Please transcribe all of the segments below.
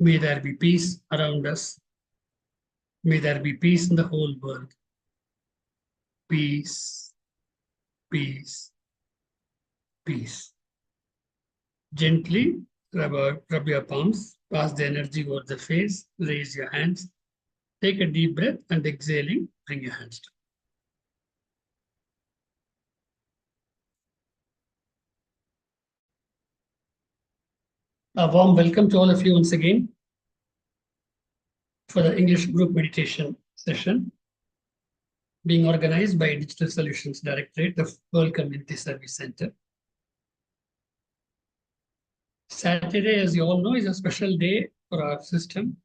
May there be peace around us. May there be peace in the whole world. Peace, peace, peace. Gently rub your palms, pass the energy over the face, raise your hands, take a deep breath, and exhaling, bring your hands down. A warm welcome to all of you once again for the English group meditation session being organized by Digital Solutions Directorate, the World Community Service Center. Saturday, as you all know, is a special day for our system,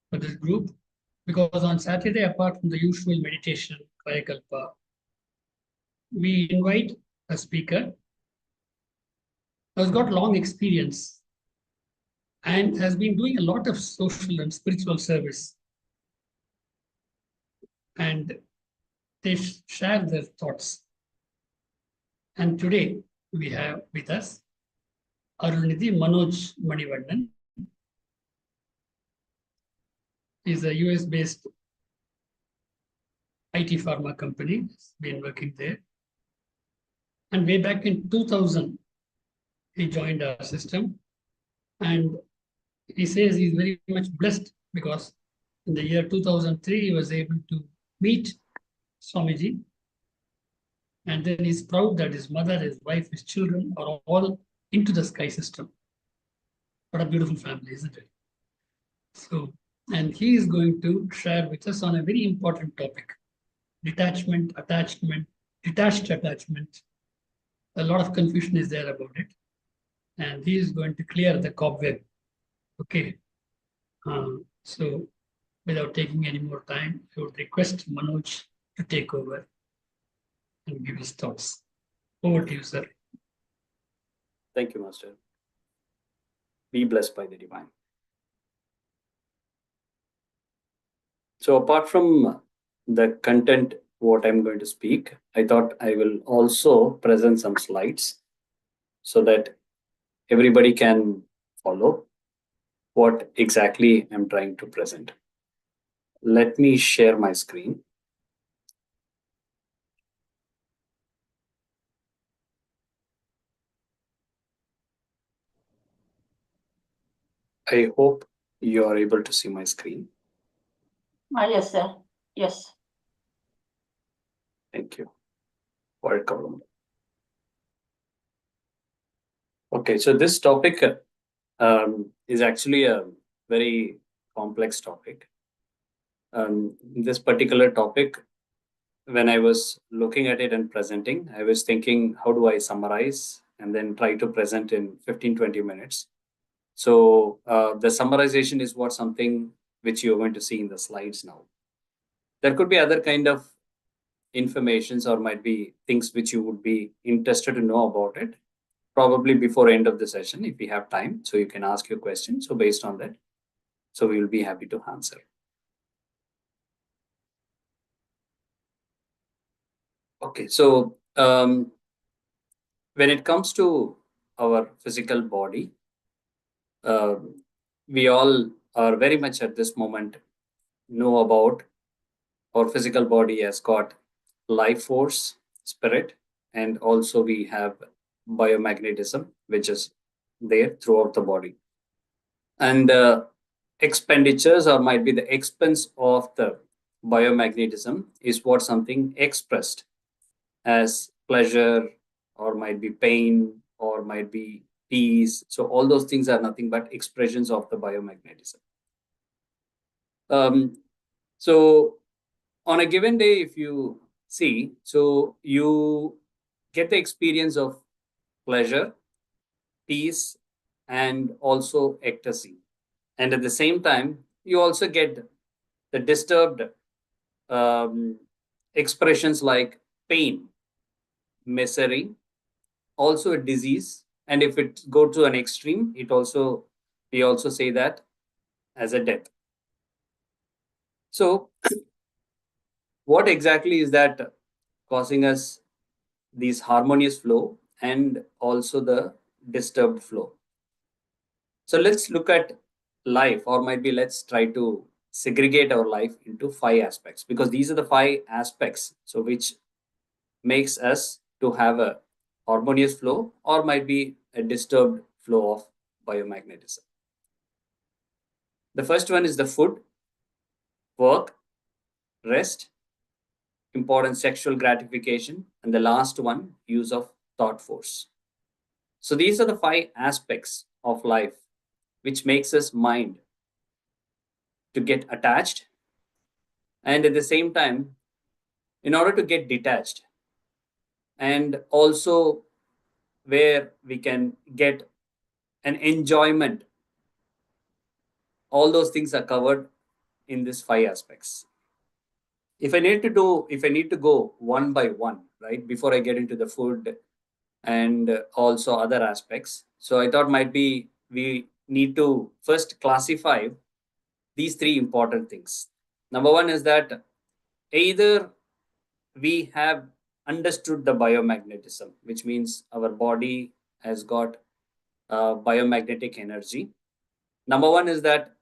for this group, because on Saturday, apart from the usual meditation, Kayakalpa, we invite a speaker who has got long experience and has been doing a lot of social and spiritual service. And they share their thoughts. And today we have with us Arulnidhi Manoj Manivannan. He's a US-based IT pharma company. He's been working there. And way back in 2000, he joined our system. And he says he's very much blessed because in the year 2003, he was able to meet Swamiji. And then he's proud that his mother, his wife, his children are all into the sky system. What a beautiful family, isn't it? So, and he is going to share with us on a very important topic: detachment, attachment, detached attachment. A lot of confusion is there about it. And he is going to clear the cobweb. Okay. So, without taking any more time, I would request Manoj to take over and give his thoughts. Over to you, sir. Thank you, Master. Be blessed by the divine. So apart from the content, what I'm going to speak, I thought I will also present some slides so that everybody can follow what exactly I'm trying to present. Let me share my screen. I hope you are able to see my screen. Yes, sir. Yes. Thank you. Welcome. Okay, so this topic is actually a very complex topic. This particular topic, when I was looking at it and presenting, I was thinking, how do I summarize and then try to present in 15-20 minutes? So the summarization is what something which you're going to see in the slides now. There could be other kind of informations or might be things which you would be interested to know about it, probably before end of the session if we have time. So you can ask your question. So based on that, so we will be happy to answer. Okay, so when it comes to our physical body, we all are very much at this moment know about our physical body has got life force, spirit, and also we have biomagnetism, which is there throughout the body. And expenditures or might be the expense of the biomagnetism is what something expressed as pleasure or might be pain or might be peace. So all those things are nothing but expressions of the biomagnetism. So on a given day, if you see, so you get the experience of pleasure, peace, and also ecstasy. And at the same time, you also get the disturbed expressions like pain, misery, also a disease. And if it go to an extreme, we also say that as a death. So what exactly is that causing us these harmonious flow and also the disturbed flow? So let's look at life, or might be let's try to segregate our life into 5 aspects, because these are the 5 aspects so which makes us to have a harmonious flow or might be a disturbed flow of biomagnetism. The first one is the food, work, rest, important sexual gratification, and the last one, use of thought force. So these are the 5 aspects of life which makes us mind to get attached, and at the same time, in order to get detached, and also where we can get an enjoyment. All those things are covered in these 5 aspects. If I need to go one by one, right, before I get into the food and also other aspects. So I thought might be we need to first classify these 3 important things. Number one is that either we have understood the biomagnetism, which means our body has got biomagnetic energy. Number one is that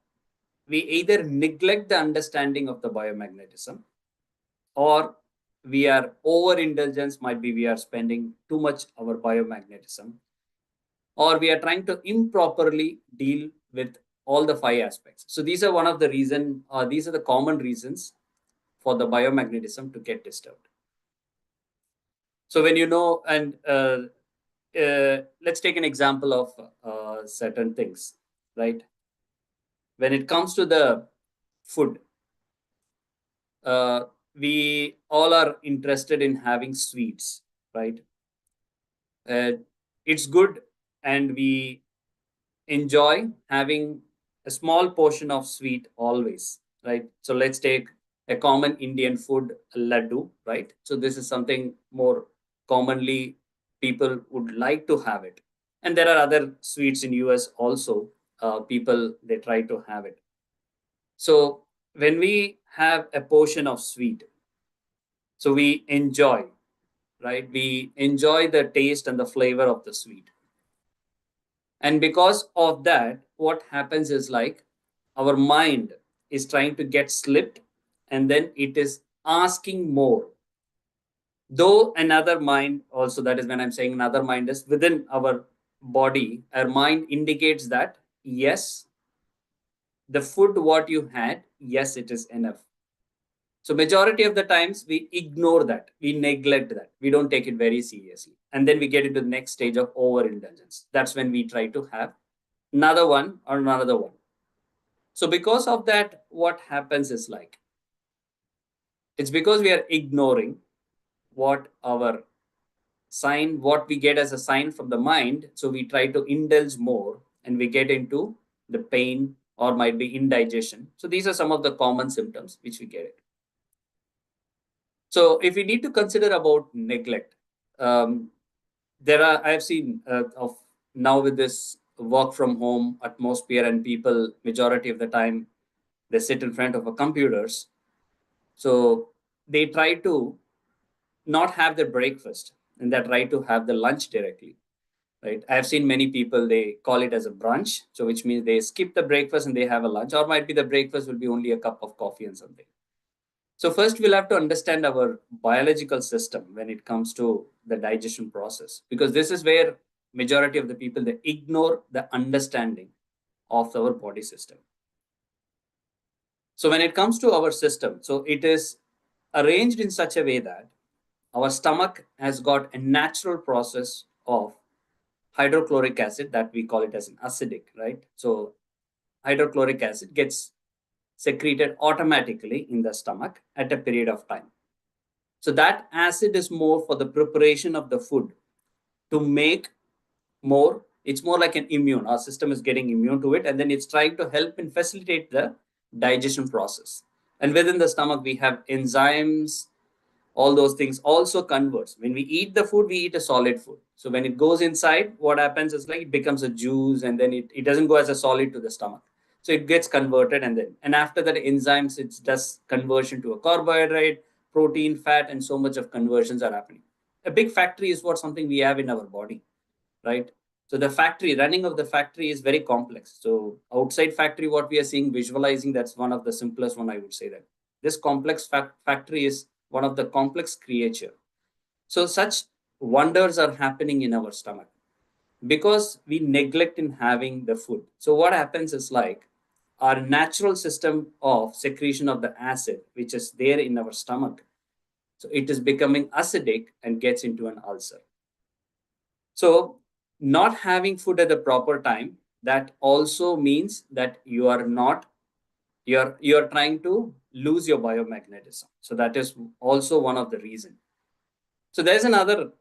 we either neglect the understanding of the biomagnetism, or we are overindulgence, might be we are spending too much our biomagnetism, or we are trying to improperly deal with all the 5 aspects. So these are one of the reason, these are the common reasons for the biomagnetism to get disturbed. So when you know, and let's take an example of certain things, right? When it comes to the food, we all are interested in having sweets, right? It's good, and we enjoy having a small portion of sweet always, right? So let's take a common Indian food, laddu, right? So this is something more commonly people would like to have it. And there are other sweets in US also. People, they try to have it. So when we have a portion of sweet, so we enjoy, right? We enjoy the taste and the flavor of the sweet. And because of that, what happens is like our mind is trying to get slipped, and then it is asking more. Though another mind, also, that is when I'm saying another mind is within our body, our mind indicates that, yes, the food what you had, yes, it is enough. So majority of the times we ignore that, we neglect that, we don't take it very seriously. And then we get into the next stage of overindulgence. That's when we try to have another one or another one. So because of that, what happens is like, it's because we are ignoring what our sign, what we get as a sign from the mind. So we try to indulge more, and we get into the pain or might be indigestion. So these are some of the common symptoms which we get it. So if we need to consider about neglect, I have seen of now with this work from home atmosphere, and people majority of the time they sit in front of a computers. So they try to not have their breakfast, and they try to have the lunch directly, right? I have seen many people, they call it as a brunch. So which means they skip the breakfast and they have a lunch, or might be the breakfast will be only a cup of coffee and something. So first we'll have to understand our biological system when it comes to the digestion process, because this is where majority of the people, they ignore the understanding of our body system. So when it comes to our system, so it is arranged in such a way that our stomach has got a natural process of hydrochloric acid, that we call it as an acidic, right? So hydrochloric acid gets secreted automatically in the stomach at a period of time. So that acid is more for the preparation of the food to make more. It's more like an immune. Our system is getting immune to it, and then it's trying to help and facilitate the digestion process. And within the stomach, we have enzymes, all those things also converts. When we eat the food, we eat a solid food. So when it goes inside, what happens is like it becomes a juice, and then it doesn't go as a solid to the stomach. So it gets converted, and after that enzymes, it does conversion to a carbohydrate, protein, fat, and so much of conversions are happening. A big factory is what something we have in our body, right? So the factory, running of the factory is very complex. So outside factory, what we are seeing, visualizing, that's one of the simplest one, I would say that. This complex factory is one of the complex creature. So such wonders are happening in our stomach because we neglect in having the food. So what happens is like our natural system of secretion of the acid, which is there in our stomach. So it is becoming acidic and gets into an ulcer. So not having food at the proper time, that also means that you are not, you're trying to lose your biomagnetism. So that is also one of the reason. So there's another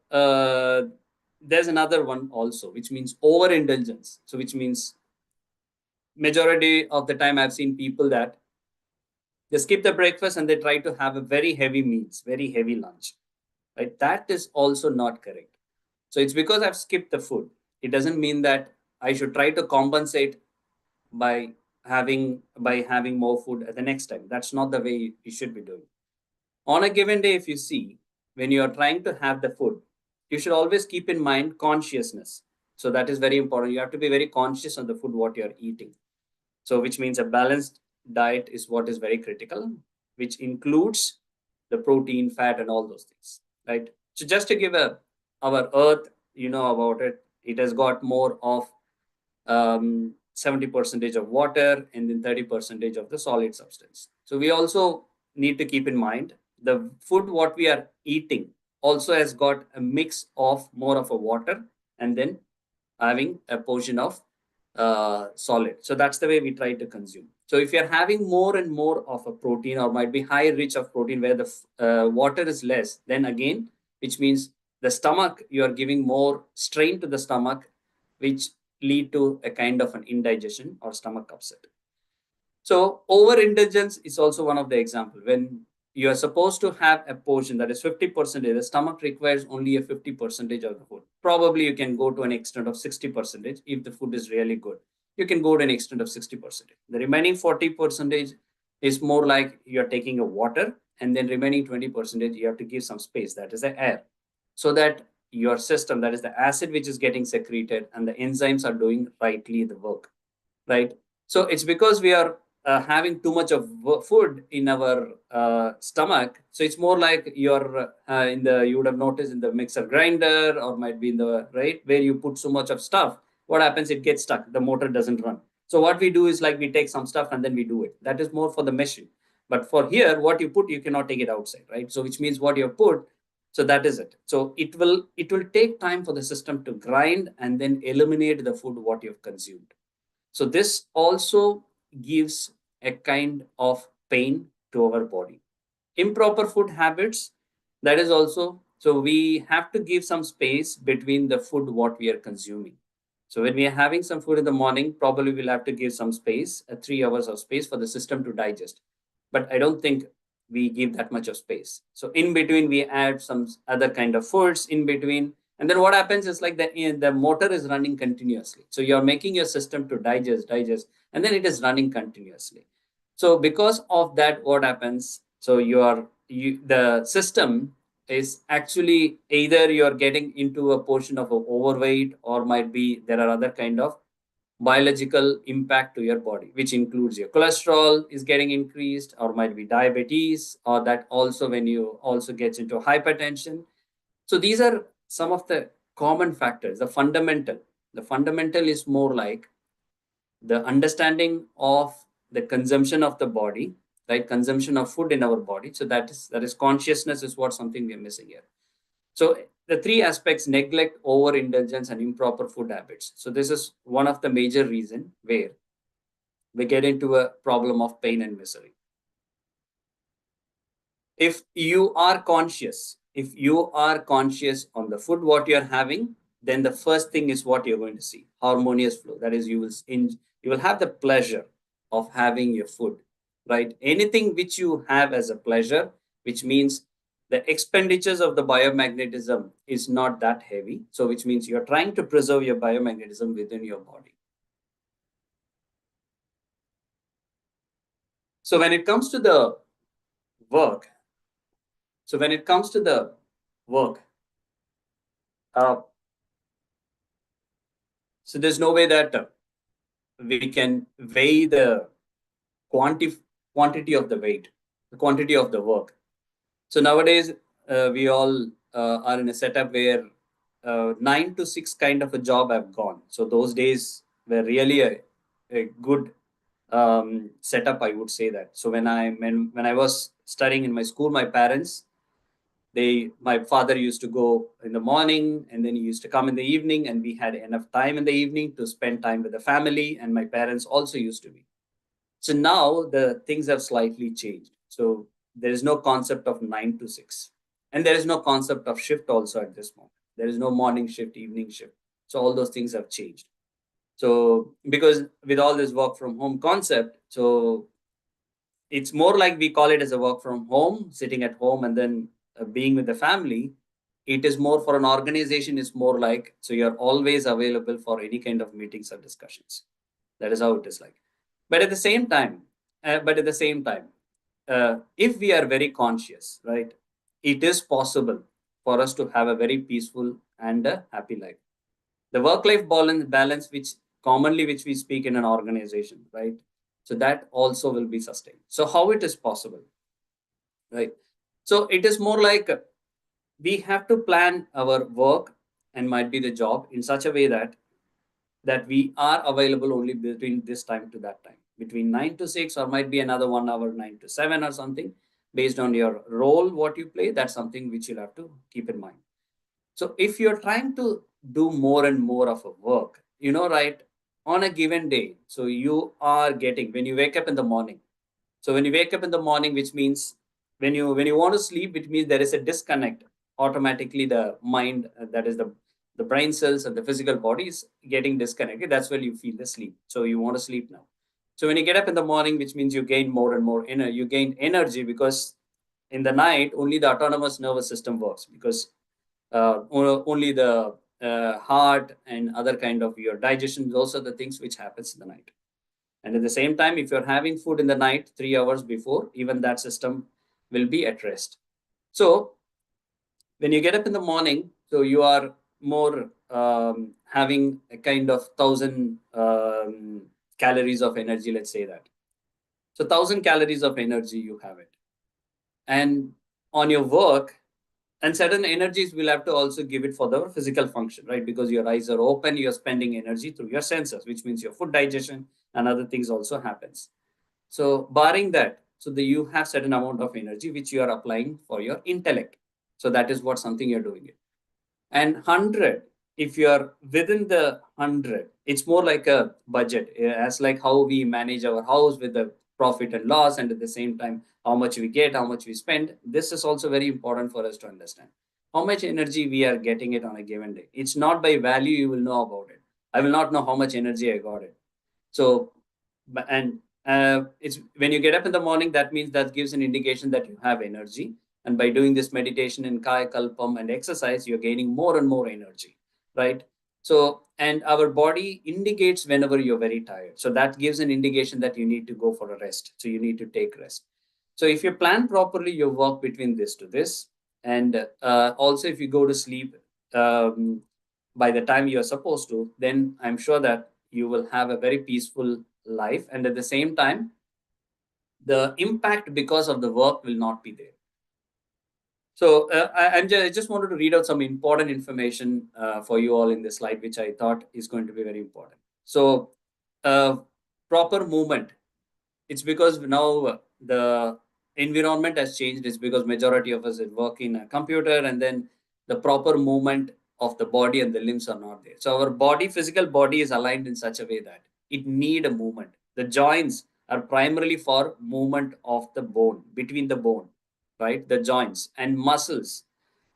one also, which means overindulgence. So which means majority of the time I've seen people that they skip the breakfast and they try to have a very heavy meals, very heavy lunch. Right? That is also not correct. So it's because I've skipped the food. It doesn't mean that I should try to compensate by having more food at the next time. That's not the way you should be doing. On a given day, if you see, when you are trying to have the food, you should always keep in mind consciousness. So that is very important. You have to be very conscious of the food what you are eating. So which means a balanced diet is what is very critical, which includes the protein, fat, and all those things, right? So just to give our earth, you know about it, it has got more of 70% of water and then 30% of the solid substance. So we also need to keep in mind the food what we are eating also has got a mix of more of a water and then having a portion of solid. So that's the way we try to consume. So if you're having more and more of a protein or might be high rich of protein where the water is less, then again, which means the stomach, you are giving more strain to the stomach, which lead to a kind of an indigestion or stomach upset. So overindulgence is also one of the example. When you are supposed to have a portion that is 50%, the stomach requires only a 50% of the food. Probably you can go to an extent of 60% if the food is really good. You can go to an extent of 60%. The remaining 40% is more like you're taking a water, and then remaining 20% you have to give some space, that is the air, so that your system, that is the acid which is getting secreted and the enzymes are doing rightly the work, right? So it's because we are having too much of food in our stomach. So it's more like you're you would have noticed in the mixer grinder or might be in the, right, where you put so much of stuff. What happens? It gets stuck. The motor doesn't run. So what we do is like we take some stuff and then we do it. That is more for the machine. But for here, what you put, you cannot take it outside, right? So which means what you have put, so that is it. So it will take time for the system to grind and then eliminate the food what you've consumed. So this also gives a kind of pain to our body. Improper food habits, that is also, so we have to give some space between the food what we are consuming. So when we are having some food in the morning, probably we'll have to give some space, 3 hours of space for the system to digest. But I don't think we give that much of space. So in between, we add some other kind of foods in between. And then what happens is like the motor is running continuously. So you're making your system to digest, and then it is running continuously. So because of that, what happens? So the system is actually either you're getting into a portion of overweight, or might be there are other kind of biological impact to your body, which includes your cholesterol is getting increased, or might be diabetes, or that also when you also gets into hypertension. So these are some of the common factors. The fundamental is more like the understanding of the consumption of the body, right? Consumption of food in our body. So that is consciousness is what something we are missing here. So the 3 aspects: neglect, overindulgence, and improper food habits. So this is one of the major reason where we get into a problem of pain and misery. If you are conscious on the food what you're having, then the first thing is what you're going to see: harmonious flow. That is, you will have the pleasure of having your food, right? Anything which you have as a pleasure, which means the expenditures of the biomagnetism is not that heavy. So which means you're trying to preserve your biomagnetism within your body. So when it comes to the work, So there's no way that we can weigh the quantity of the weight, the quantity of the work. So nowadays, we all are in a setup where 9 to 6 kind of a job have gone. So those days were really a good setup, I would say that. So when I was studying in my school, my parents, my father used to go in the morning and then he used to come in the evening, and we had enough time in the evening to spend time with the family, and my parents also used to be. So now the things have slightly changed. So there is no concept of 9 to 6. And there is no concept of shift also at this moment. There is no morning shift, evening shift. So all those things have changed. So because with all this work from home concept, so it's more like we call it as a work from home, sitting at home and then being with the family. It is more for an organization, is more like, so you're always available for any kind of meetings or discussions. That is how it is like. But at the same time, if we are very conscious, right, it is possible for us to have a very peaceful and a happy life. The work-life balance, which we speak in an organization, right? So that also will be sustained. So how it is possible, right? So it is more like we have to plan our work and might be the job in such a way that we are available only between this time to that time, between 9 to 6, or might be another 1 hour, 9 to 7 or something, based on your role, what you play. That's something which you'll have to keep in mind. So if you're trying to do more and more of a work, right, on a given day, so you are getting, when you wake up in the morning. So when you wake up in the morning, which means when you want to sleep, which means there is a disconnect. Automatically, the mind, that is the brain cells and the physical body is getting disconnected. That's when you feel the sleep. So you want to sleep now. So when you get up in the morning, which means you gain more and more you gain energy, because in the night only the autonomous nervous system works, because only the heart and other kind of your digestion, those are the things which happens in the night. And at the same time, if you're having food in the night 3 hours before, even that system will be at rest. So when you get up in the morning, so you are more having a kind of 1,000 calories of energy, let's say that. So 1,000 calories of energy, you have it. And on your work, and certain energies will have to also give it for the physical function, right? Because your eyes are open, you're spending energy through your senses, which means your food digestion and other things also happens. So barring that, so you have certain amount of energy which you are applying for your intellect. So that is what something you're doing it. And 100, if you are within the 100, it's more like a budget, as like how we manage our house with the profit and loss, and at the same time how much we get, how much we spend. This is also very important for us to understand how much energy we are getting it on a given day. It's not by value you will know about it. I will not know how much energy I got it. So and it's when you get up in the morning, that means that gives an indication that you have energy. And by doing this meditation and kaya kalpam and exercise, you're gaining more and more energy, right? So, and our body indicates whenever you're very tired. So that gives an indication that you need to go for a rest. So you need to take rest. So if you plan properly your work between this to this, and also if you go to sleep by the time you're supposed to, then I'm sure that you will have a very peaceful life. And at the same time, the impact because of the work will not be there. So I just wanted to read out some important information for you all in this slide, which I thought is going to be very important. So proper movement. It's because now the environment has changed. It's because majority of us work in a computer, and then the proper movement of the body and the limbs are not there. So our physical body is aligned in such a way that it need a movement. The joints are primarily for movement of the bone, between the bone, right? The joints and muscles.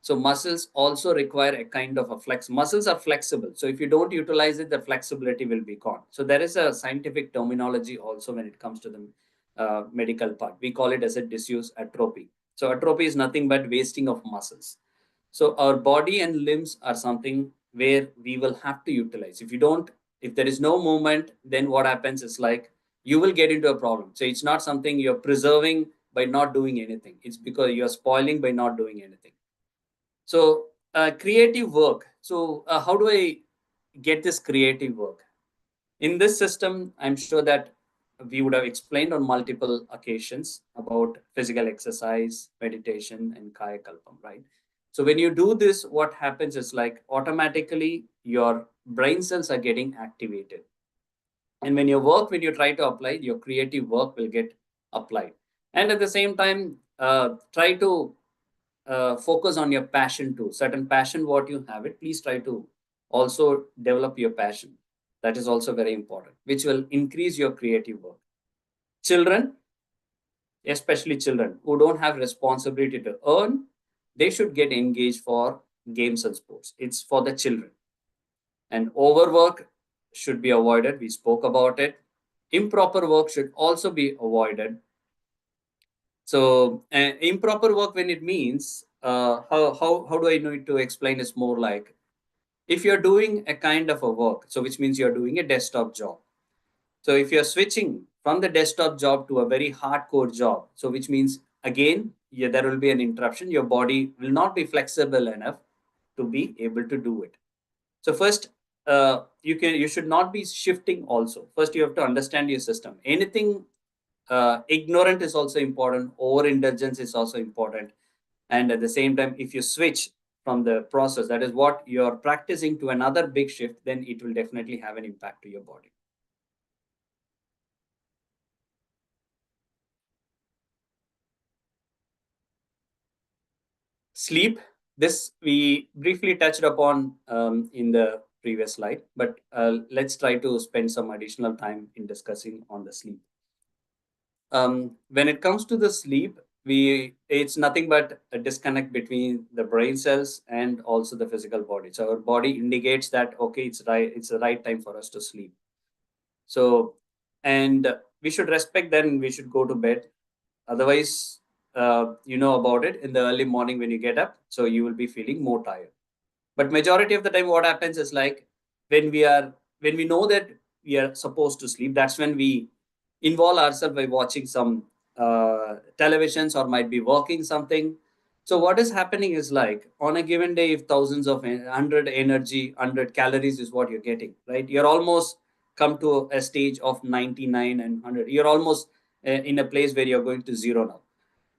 So muscles also require a kind of a flex. Muscles are flexible. So if you don't utilize it, the flexibility will be gone. So there is a scientific terminology also when it comes to the medical part. We call it as a disuse atrophy. So atrophy is nothing but wasting of muscles. So our body and limbs are something where we will have to utilize. If there is no movement, then what happens is like you will get into a problem. So it's not something you're preserving by not doing anything. It's because you're spoiling by not doing anything. So creative work. So how do I get this creative work. In this system, I'm sure that we would have explained on multiple occasions about physical exercise, meditation, and Kaya Kalpam, right? So when you do this, what happens is like automatically your brain cells are getting activated. And when you try to apply, your creative work will get applied. And at the same time, try to focus on your passion too. Certain passion, what you have it, please try to also develop your passion. That is also very important, which will increase your creative work. Children, especially children who don't have responsibility to earn, they should get engaged for games and sports. It's for the children. And overwork should be avoided. We spoke about it. Improper work should also be avoided. So improper work, when it means, how do I need to explain? Is more like if you're doing a kind of a work, so which means you're doing a desktop job. So if you're switching from the desktop job to a very hardcore job, so which means again, there will be an interruption. Your body will not be flexible enough to be able to do it. So first, you should not be shifting also. First, you have to understand your system. Anything ignorant is also important. Overindulgence is also important. And at the same time, if you switch from the process, that is what you're practicing, to another big shift, then it will definitely have an impact to your body. Sleep, this we briefly touched upon in the previous slide, but let's try to spend some additional time in discussing on the sleep. When it comes to the sleep, it's nothing but a disconnect between the brain cells and also the physical body. So our body indicates that, okay, it's the right time for us to sleep. So, and we should respect that, and we should go to bed. Otherwise, you know about it, in the early morning when you get up, so you will be feeling more tired. But majority of the time, what happens is like when we know that we are supposed to sleep, that's when we involve ourselves by watching some televisions or might be working something. So what is happening is like on a given day, if thousands of 100 energy, 100 calories is what you're getting, right? You're almost come to a stage of 99 and 100. You're almost in a place where you're going to zero now.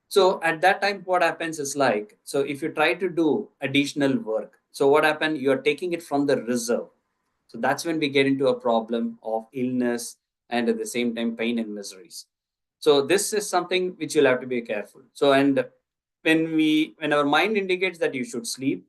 So at that time, what happens is like, so if you try to do additional work, so what happens, you're taking it from the reserve. So that's when we get into a problem of illness and at the same time pain and miseries. So this is something which you'll have to be careful. So, and when our mind indicates that you should sleep,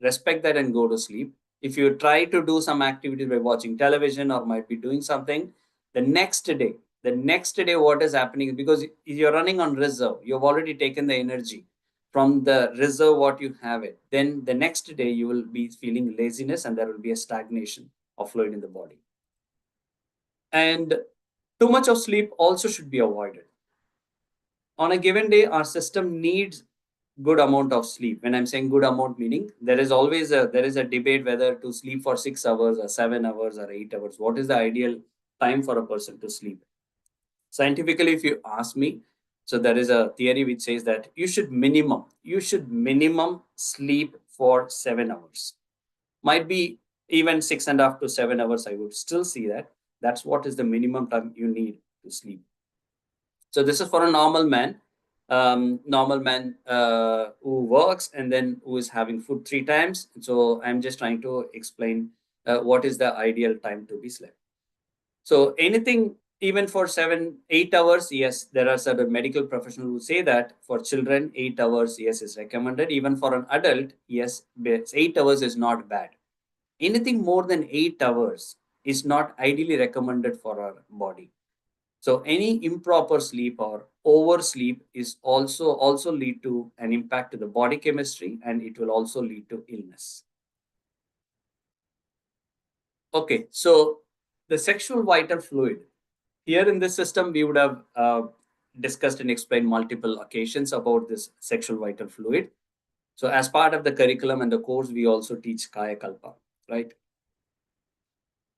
respect that and go to sleep. If you try to do some activity by watching television or might be doing something, the next day what is happening is, because you're running on reserve, you've already taken the energy from the reserve what you have it, then the next day you will be feeling laziness and there will be a stagnation of fluid in the body. And too much of sleep also should be avoided. On a given day, our system needs good amount of sleep. When I'm saying good amount, meaning there is a debate whether to sleep for 6 hours or 7 hours or 8 hours. What is the ideal time for a person to sleep? Scientifically, if you ask me, so there is a theory which says that you should minimum sleep for 7 hours. Might be even 6.5 to 7 hours. I would still see that. That's what is the minimum time you need to sleep. So this is for a normal man who works and then who is having food 3 times. So I'm just trying to explain what is the ideal time to be slept. So anything even for 7-8 hours, yes, there are certain medical professionals who say that for children 8 hours, yes, is recommended. Even for an adult, yes, 8 hours is not bad. Anything more than 8 hours is not ideally recommended for our body. So any improper sleep or oversleep is also lead to an impact to the body chemistry, and it will also lead to illness. Okay, so the sexual vital fluid. Here in this system, we would have discussed and explained multiple occasions about this sexual vital fluid. So as part of the curriculum and the course, we also teach Kaya Kalpa, right?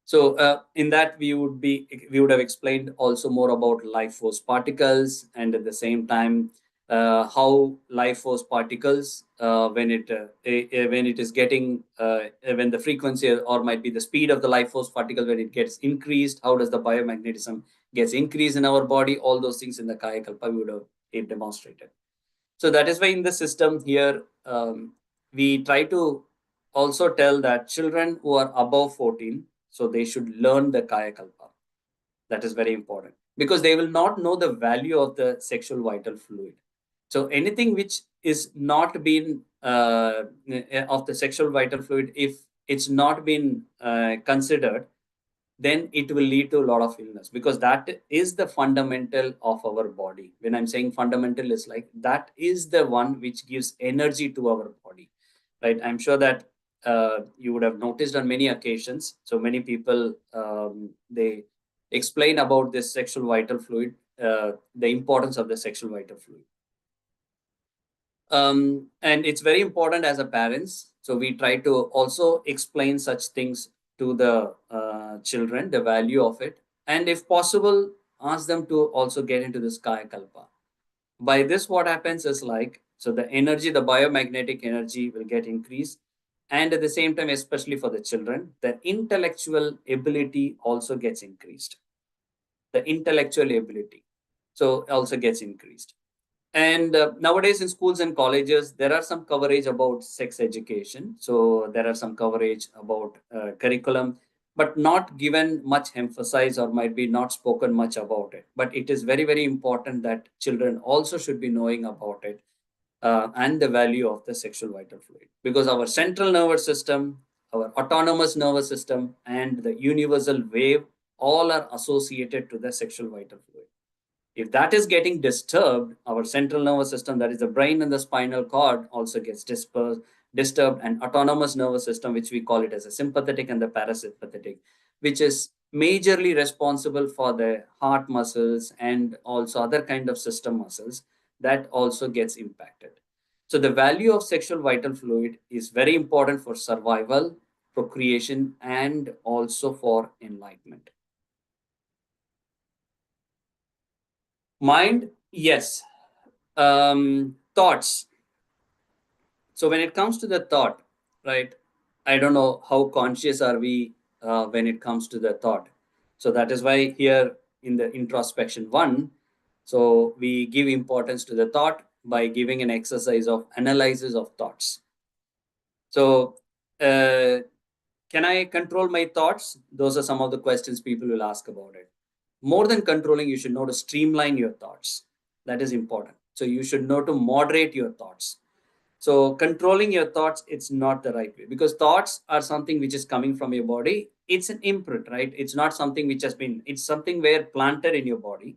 So in that, we would have explained also more about life force particles, and at the same time, how life force particles, when it is getting, when the frequency or might be the speed of the life force particle, when it gets increased, how does the biomagnetism gets increased in our body? All those things in the Kaya Kalpa we would have demonstrated. So that is why in the system here, we try to also tell that children who are above 14, so they should learn the Kaya Kalpa. That is very important, because they will not know the value of the sexual vital fluid. So anything which is not been of the sexual vital fluid, if it's not been considered, then it will lead to a lot of illness, because that is the fundamental of our body. When I'm saying fundamental, is like that is the one which gives energy to our body, right? I'm sure that you would have noticed on many occasions. So many people, they explain about this sexual vital fluid, the importance of the sexual vital fluid. And it's very important as a parents. So we try to also explain such things to the children, the value of it. And if possible, ask them to also get into this Kaya Kalpa. By this, what happens is like, so the energy, the biomagnetic energy will get increased. And at the same time, especially for the children, the intellectual ability also gets increased. The intellectual ability so also gets increased. And nowadays in schools and colleges, there are some coverage about sex education. So there are some coverage about curriculum, but not given much emphasis, or might be not spoken much about it. But it is very, very important that children also should be knowing about it, and the value of the sexual vital fluid. Because our central nervous system, our autonomous nervous system, and the universal wave all are associated to the sexual vital fluid. If that is getting disturbed, our central nervous system, that is the brain and the spinal cord, also gets disturbed, and autonomous nervous system, which we call it as a sympathetic and the parasympathetic, which is majorly responsible for the heart muscles and also other kind of system muscles, that also gets impacted. So the value of sexual vital fluid is very important for survival, procreation, and also for enlightenment. Mind, yes. Thoughts. So when it comes to the thought, right, I don't know how conscious are we when it comes to the thought. So that is why here in the introspection 1, so we give importance to the thought by giving an exercise of analysis of thoughts. So can I control my thoughts? Those are some of the questions people will ask about it. More than controlling, you should know to streamline your thoughts. That is important. So you should know to moderate your thoughts. So controlling your thoughts, it's not the right way, because thoughts are something which is coming from your body. It's an imprint, right? It's not something which has been, it's something where planted in your body,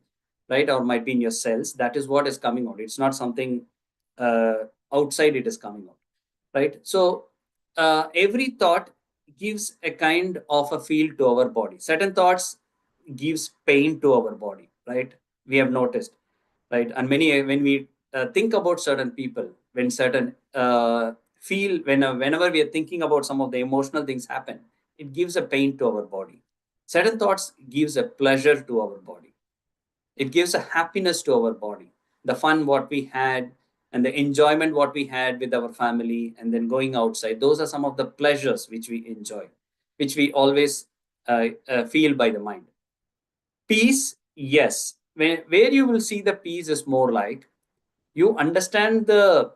right? Or might be in your cells. That is what is coming out. It's not something outside it is coming out, right? So every thought gives a kind of a feel to our body. Certain thoughts gives pain to our body, right? We have noticed, right? And many, when we think about certain people, when certain whenever we are thinking about some of the emotional things happen, it gives a pain to our body. Certain thoughts gives a pleasure to our body. It gives a happiness to our body. The fun what we had and the enjoyment what we had with our family, and then going outside, those are some of the pleasures which we enjoy, which we always feel by the mind. Peace, yes. Where you will see the peace is more like you understand the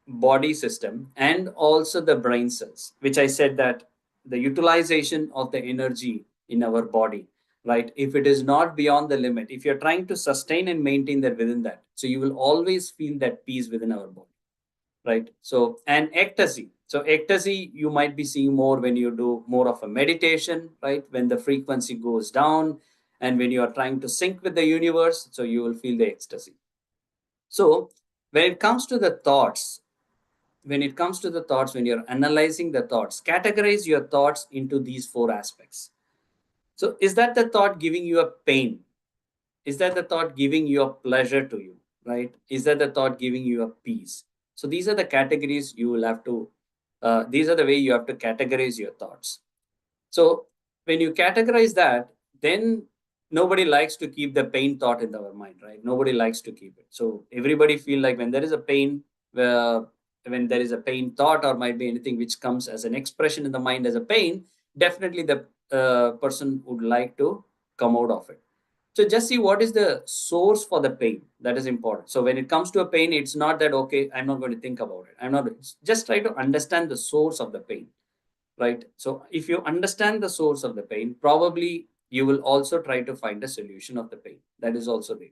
body system and also the brain cells, which I said that the utilization of the energy in our body, right? If it is not beyond the limit, if you're trying to sustain and maintain that within that, so you will always feel that peace within our body, right? So, and ecstasy. So ecstasy, you might be seeing more when you do more of a meditation, right? When the frequency goes down and when you are trying to sync with the universe, so you will feel the ecstasy. So when it comes to the thoughts, when you're analyzing the thoughts, categorize your thoughts into these 4 aspects. So is that the thought giving you a pain? Is that the thought giving you a pleasure to you, right? Is that the thought giving you a peace? So these are the categories you will have to, these are the way you have to categorize your thoughts. So when you categorize that, then nobody likes to keep the pain thought in our mind, right? Nobody likes to keep it. So everybody feel like when there is a pain, when there is a pain thought or might be anything which comes as an expression in the mind as a pain, definitely the person would like to come out of it. So just see what is the source for the pain. That is important. So when it comes to a pain, it's not that, okay, I'm not going to think about it. I'm not, just try to understand the source of the pain, right? So if you understand the source of the pain, probably you will also try to find a solution of the pain. That is also there.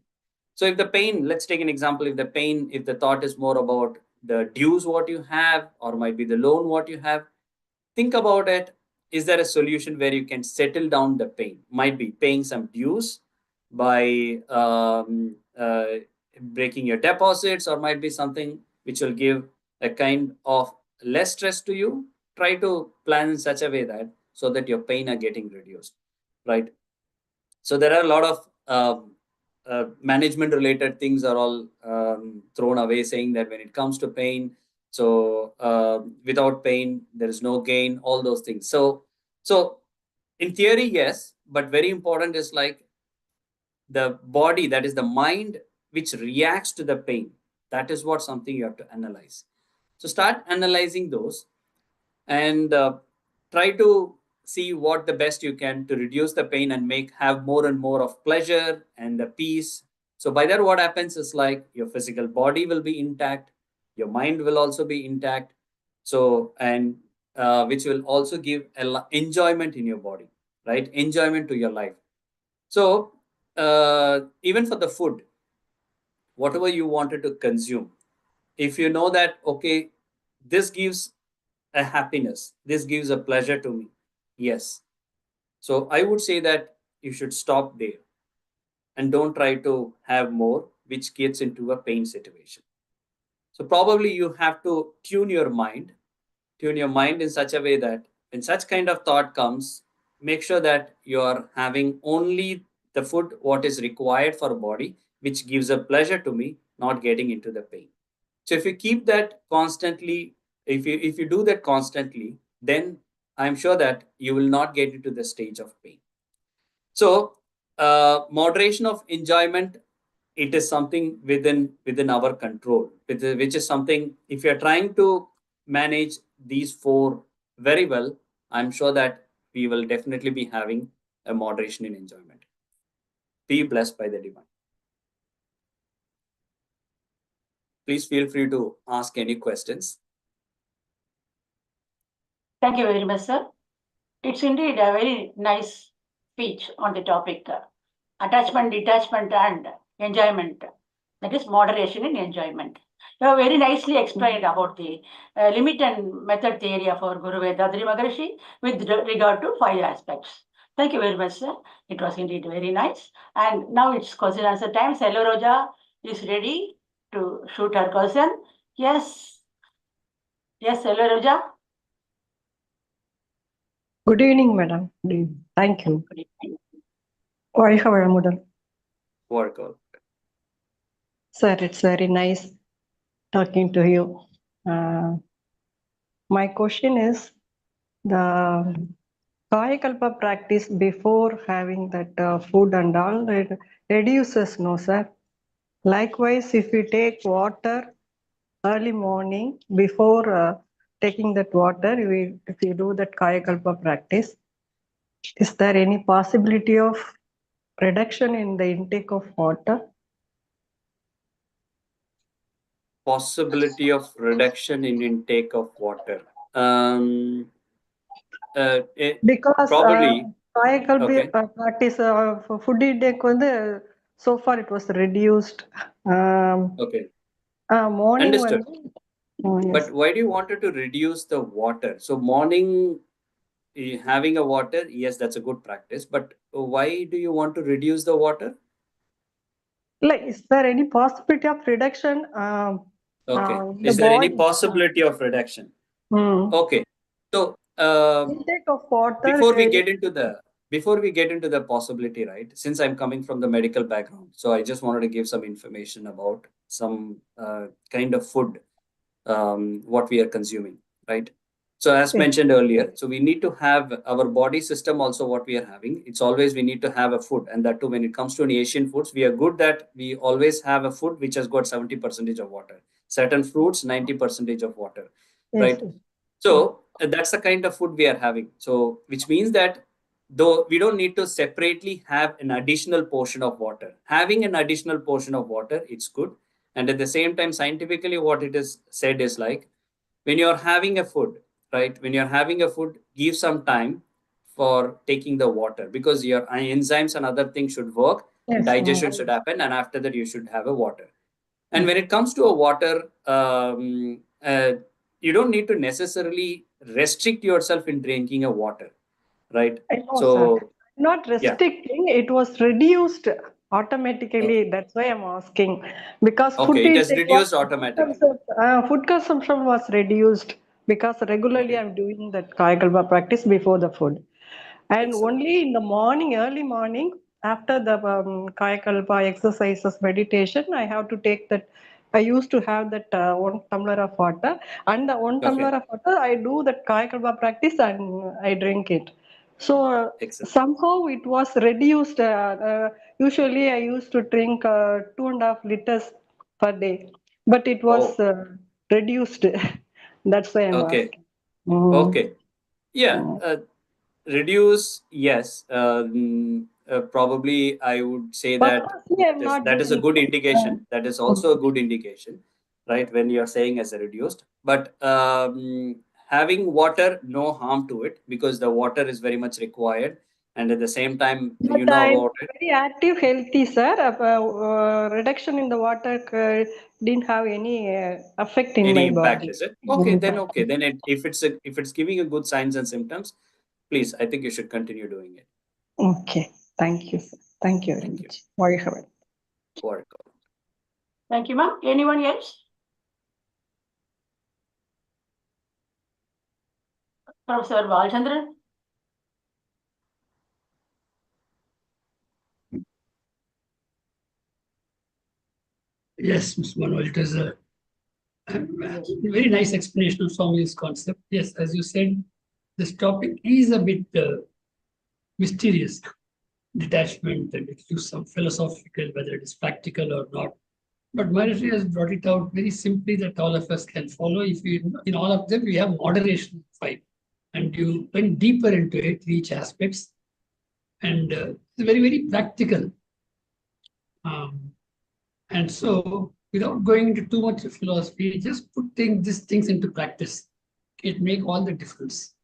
So if the pain, let's take an example, if the pain, if the thought is more about the dues what you have, or might be the loan what you have, think about it. Is there a solution where you can settle down the pain? Might be paying some dues by breaking your deposits, or might be something which will give a kind of less stress to you. Try to plan in such a way that so that your pain are getting reduced, right? So there are a lot of management related things are all thrown away, saying that when it comes to pain, so without pain there is no gain, all those things. So in theory, yes, but very important is like the body, that is the mind, which reacts to the pain. That is what something you have to analyze. So start analyzing those, and try to see what the best you can to reduce the pain and make have more and more of pleasure and the peace. So by that, what happens is like your physical body will be intact, your mind will also be intact. So, and which will also give enjoyment in your body, right? Enjoyment to your life. So even for the food, whatever you wanted to consume, if you know that, okay, this gives a happiness, this gives a pleasure to me, yes, so I would say that you should stop there and don't try to have more, which gets into a pain situation. So probably you have to tune your mind in such a way that when such kind of thought comes, make sure that you are having only the food what is required for a body, which gives a pleasure to me, not getting into the pain. So if you keep that constantly, if you do that constantly, then I'm sure that you will not get into the stage of pain. So moderation of enjoyment, it is something within our control, which is something, if you're trying to manage these four very well, I'm sure that we will definitely be having a moderation in enjoyment. Be blessed by the divine. Please feel free to ask any questions. Thank you very much, sir. It's indeed a very nice speech on the topic attachment, detachment, and enjoyment. That is moderation in enjoyment. You have very nicely explained about the limit and method theory of our Guru Vedadri Maharishi with regard to 5 aspects. Thank you very much, sir. It was indeed very nice. And now it's question answer time. Hello, Roja is ready to shoot her question. Yes. Yes, hello, Roja. Good evening, madam. Good evening. Thank you. Good evening. I have a model. Work out. Sir, it's very nice talking to you. My question is the Kayakalpa practice before having that food and all, it reduces, no, sir? Likewise, if we take water early morning before taking that water, if you do that Kayakalpa practice, is there any possibility of reduction in the intake of water? Possibility of reduction in intake of water. Because Probably. Kayakalpa Okay. practice for food intake வந்து so far it was reduced. Okay. Morning Understood. yes. But why do you wanted to reduce the water? So morning having a water, yes, that's a good practice. But why do you want to reduce the water? Like, is there any possibility of reduction? Okay. The Is there any body possibility of reduction? hmm. Okay. So Intake of water. before we get into the possibility, right? Since I'm coming from the medical background, so I just wanted to give some information about some kind of food what we are consuming, right? So as Yes. mentioned earlier, so we need to have our body system also what we are having. It's always we need to have a food, and that too when it comes to an Asian foods, we are good that we always have a food which has got 70% of water. Certain fruits, 90% of water, Yes. right? So that's the kind of food we are having. So which means that though we don't need to separately have an additional portion of water. Having an additional portion of water, it's good. And at the same time, scientifically, what it is said is like when you're having a food, right? When you're having a food, give some time for taking the water because your enzymes and other things should work and Yes. digestion should happen. And after that, you should have a water. And when it comes to a water, you don't need to necessarily restrict yourself in drinking a water, right? I know, sir. So, Not yeah. restricting, it was reduced automatically. Okay. That's why I'm asking. Because food Okay, it has intake was, reduced automatically. food consumption was reduced because regularly Okay, I'm doing that Kayakalpa practice before the food. And excellent. only in the morning, early morning, after the Kayakalpa exercises, meditation, I have to take that. I used to have that 1 tumbler of water, and the one tumbler Okay, of water, I do that Kayakalpa practice and I drink it. So excellent. somehow it was reduced. Usually I used to drink 2.5 liters per day, but it was Oh, reduced. That's why I'm okay, asking. Mm. okay. Yeah, reduce, yes. Probably I would say that Purposely, I'm not that is a doing good it. indication. That is also a good indication, right? When you're saying as a reduced, but having water, no harm to it because the water is very much required, and at the same time, you But know I'm about it. very active, healthy, sir. Reduction in the water didn't have any effect in Any my impact, body. is it? Okay, then okay, then if it's giving you good signs and symptoms, please, I think you should continue doing it. Okay. Thank you, sir. Thank you very Thank you. much. Welcome. Welcome. Thank you, ma'am. Anyone else? Professor Balchandran? Yes, Mr. Manoj, it is a very nice explanation of Swami's concept. Yes, as you said, this topic is a bit mysterious. Detachment, and it gives some philosophical, whether it is practical or not. But Maharishi has brought it out very simply that all of us can follow. If you, in all of them, we have moderation 5, and you went deeper into it, each aspects, and it's very, very practical. And so, without going into too much philosophy, just putting these things into practice, it make all the difference.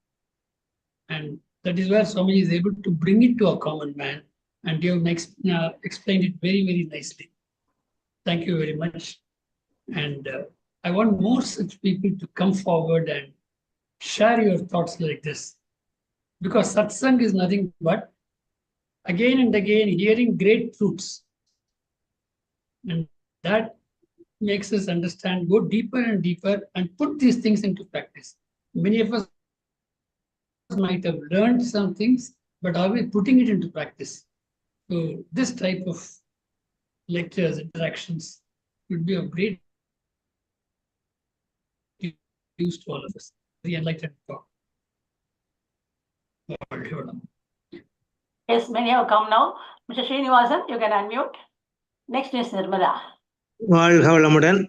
And that is where Swami is able to bring it to a common man, and you have explained it very, very nicely. Thank you very much. And I want more such people to come forward and share your thoughts like this. Because satsang is nothing but again and again hearing great truths. And that makes us understand, go deeper and deeper and put these things into practice. Many of us might have learned some things, but are we putting it into practice? So this type of lectures, interactions would be of great use to all of us. The enlightened talk. Yes, many have come now. Mr. Srinivasan, you can unmute. Next is Nirmala. வாழ்க வளமுடன்.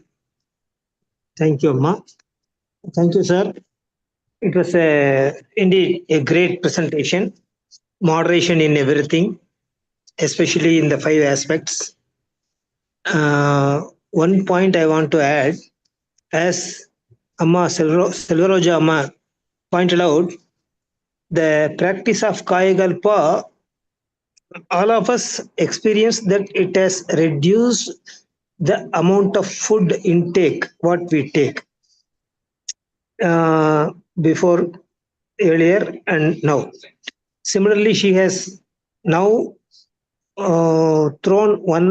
Thank you, Amma. Thank you, sir. It was indeed a great presentation. Moderation in everything, especially in the 5 aspects. One point I want to add, as Amma Selvaroja Amma pointed out, the practice of Kayakalpa, all of us experience that it has reduced the amount of food intake what we take before, earlier, and now. Similarly, she has now thrown one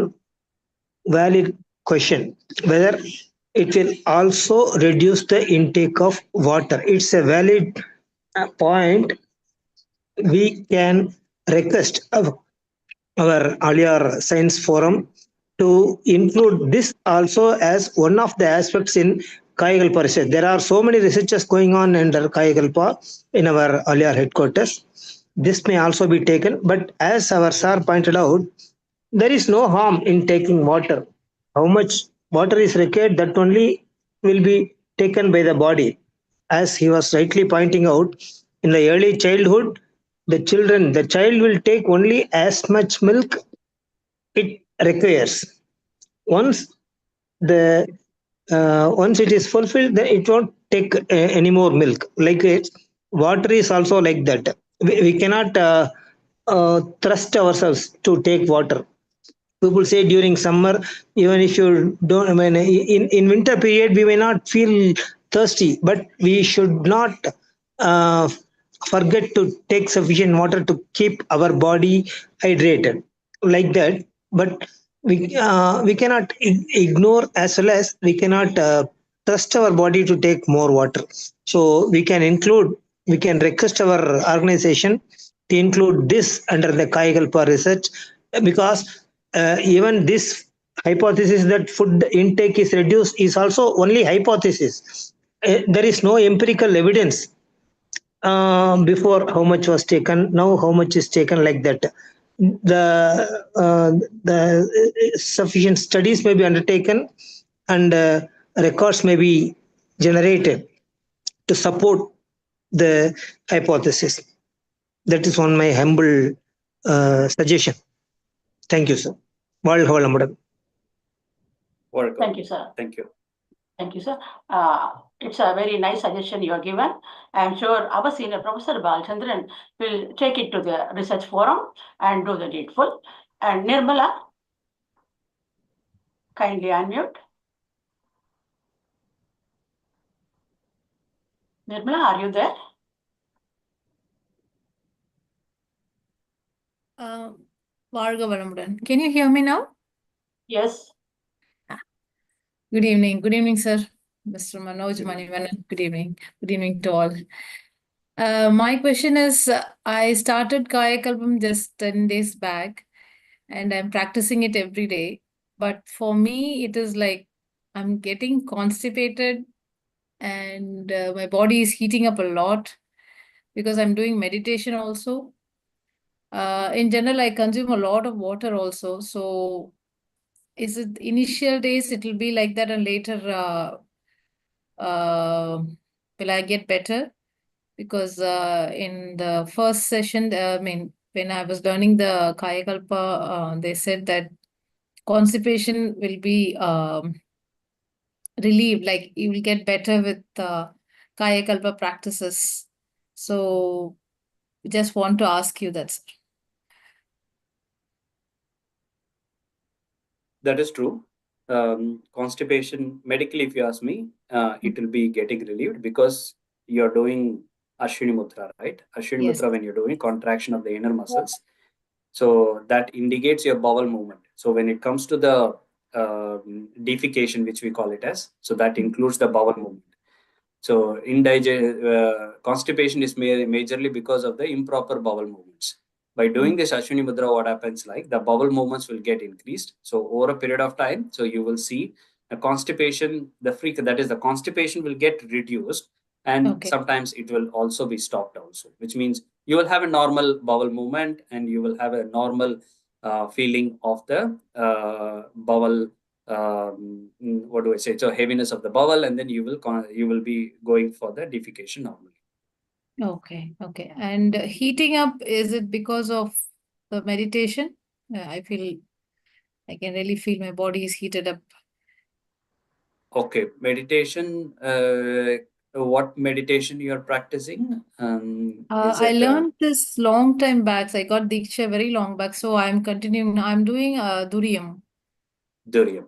valid question whether it will also reduce the intake of water. It's a valid point. We can request our earlier science forum to include this also as one of the aspects in Kayakalpa research. There are so many researches going on under Kayakalpa in our earlier headquarters. This may also be taken, but as our sir pointed out, there is no harm in taking water. How much water is required, that only will be taken by the body. As he was rightly pointing out, in the early childhood, the child will take only as much milk it requires. Once the once it is fulfilled, then it won't take any more milk. Like water is also like that. We cannot thrust ourselves to take water. People say during summer, even if you don't, I mean, in winter period, we may not feel thirsty, but we should not uh, forget to take sufficient water to keep our body hydrated like that. But we cannot ignore, as well as we cannot trust our body to take more water. So we can request our organization to include this under the Kayakalpa research, because even this hypothesis that food intake is reduced is also only hypothesis. There is no empirical evidence before how much was taken, now how much is taken, like that. The sufficient studies may be undertaken, and records may be generated to support the hypothesis. That is one my humble suggestion. Thank you, sir. வாழ்க வளமுடன். Welcome. Thank you, sir. Thank you. Thank you, sir. It's a very nice suggestion you are given. I am sure our senior Professor Balchandran will take it to the research forum and do the needful. And Nirmala, kindly unmute. Nirmala, are you there? Varga Varamudan. Can you hear me now? Yes. Good evening. Good evening, sir. Mr. Manoj, Manivannan. Good evening. Good evening to all. My question is, I started Kayakalpam just 10 days back, and I'm practicing it every day. But for me, it is like I'm getting constipated, and my body is heating up a lot because I'm doing meditation also. In general, I consume a lot of water also. So is it initial days it will be like that, and later will I get better? Because in the first session, I mean, when I was learning the Kayakalpa, they said that constipation will be relieved, like you will get better with Kayakalpa practices. So just want to ask you that, sir. That is true. Constipation, medically, if you ask me, it will be getting relieved because you're doing Ashwini Mudra, right? Ashwini Yes. Mudra, when you're doing contraction of the inner muscles, so that indicates your bowel movement. So when it comes to the defecation, which we call it as, so that includes the bowel movement. So constipation is majorly because of the improper bowel movements. By doing this Ashwini Mudra, what happens, like the bowel movements will get increased. So over a period of time, so you will see the constipation, that is the constipation will get reduced, and sometimes it will also be stopped also, which means you will have a normal bowel movement and you will have a normal feeling of the bowel. What do I say? So heaviness of the bowel, and then you will be going for the defecation normally. Okay. And heating up, is it because of the meditation? I can really feel my body is heated up. Okay, meditation. What meditation you are practicing? I learned this long time back. I got Diksha very long back, so I'm continuing. I'm doing Duriyam. Duriyam.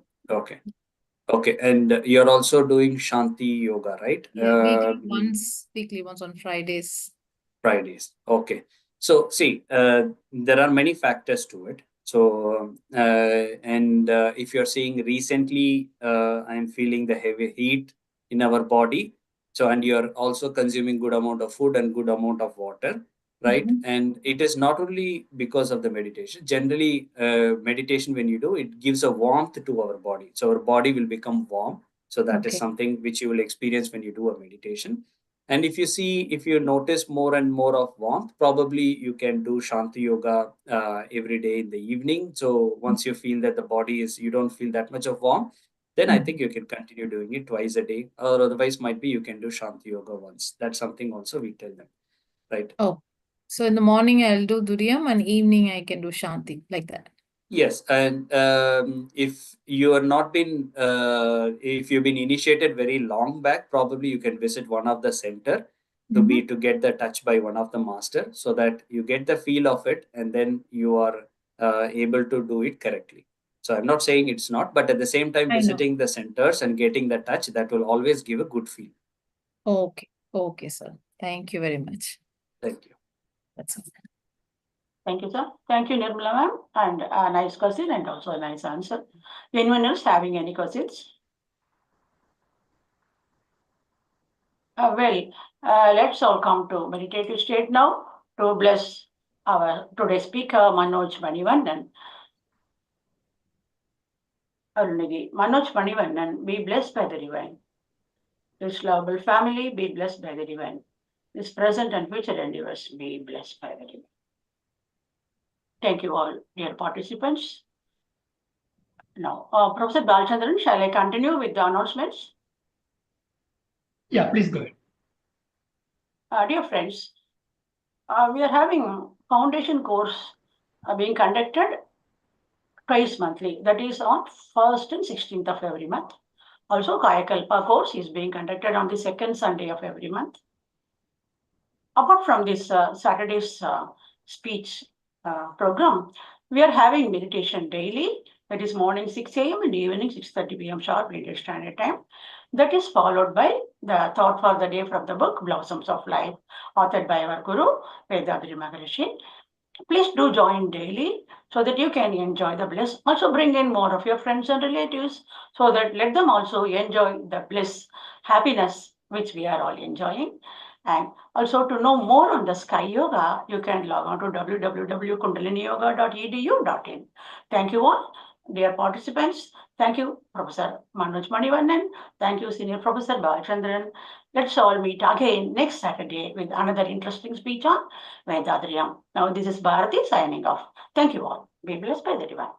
Okay, and you're also doing Shanti Yoga, right? Yeah, weekly once on Fridays. Okay. So see, there are many factors to it. So, if you're seeing recently, I'm feeling the heavy heat in our body. So, and you're also consuming good amount of food and good amount of water, right? And it is not only because of the meditation. Generally, meditation, when you do, it gives a warmth to our body. So our body will become warm. So that is Okay. something which you will experience when you do a meditation. And if you notice more and more of warmth, probably you can do Shanti Yoga every day in the evening. So once you feel that the body you don't feel that much of warmth, then I think you can continue doing it twice a day, or otherwise might be you can do Shanti Yoga once. That's something also we tell them, right? Oh, so in the morning I'll do Duriyam and evening I can do Shanti, like that. Yes, and if you are not been, if you've been initiated very long back, probably you can visit one of the center to get the touch by one of the master, so that you get the feel of it, and then you are able to do it correctly. So I'm not saying it's not, but at the same time, I know. visiting the centers and getting the touch, that will always give a good feel. Okay. Okay, sir. Thank you very much. Thank you. That's all. Thank you, sir. Thank you, Nirmala ma'am. And a nice question and also a nice answer. Anyone else having any questions? Let's all come to meditative state now to bless our today's speaker, Manoj Manivannan. Arulnidhi, Manoj Manivannan, be blessed by the divine. This lovable family, be blessed by the divine. This present and future endeavors, be blessed by the divine. Thank you all, dear participants. Now, Professor Balchandran, shall I continue with the announcements? Yeah, please go ahead. Dear friends, we are having foundation course being conducted twice monthly. That is on 1st and 16th of every month. Also, Kayakalpa course is being conducted on the second Sunday of every month. Apart from this Saturday's speech program, we are having meditation daily. That is morning 6 a.m. and evening 6:30 p.m. sharp Indian Standard Time. That is followed by the thought for the day from the book Blossoms of Life, authored by our Guru, Vedadri Maharishi. Please do join daily so that you can enjoy the bliss. Also bring in more of your friends and relatives so that let them also enjoy the bliss, happiness, which we are all enjoying. And also to know more on the Sky Yoga, you can log on to www.kundaliniyoga.edu.in. Thank you all, dear participants. Thank you, Professor Manoj Manivannan. Thank you, Senior Professor Balchandran. Let's all meet again next Saturday with another interesting speech on Vedadriyam. Now, this is Bharati signing off. Thank you all. Be blessed by the divine.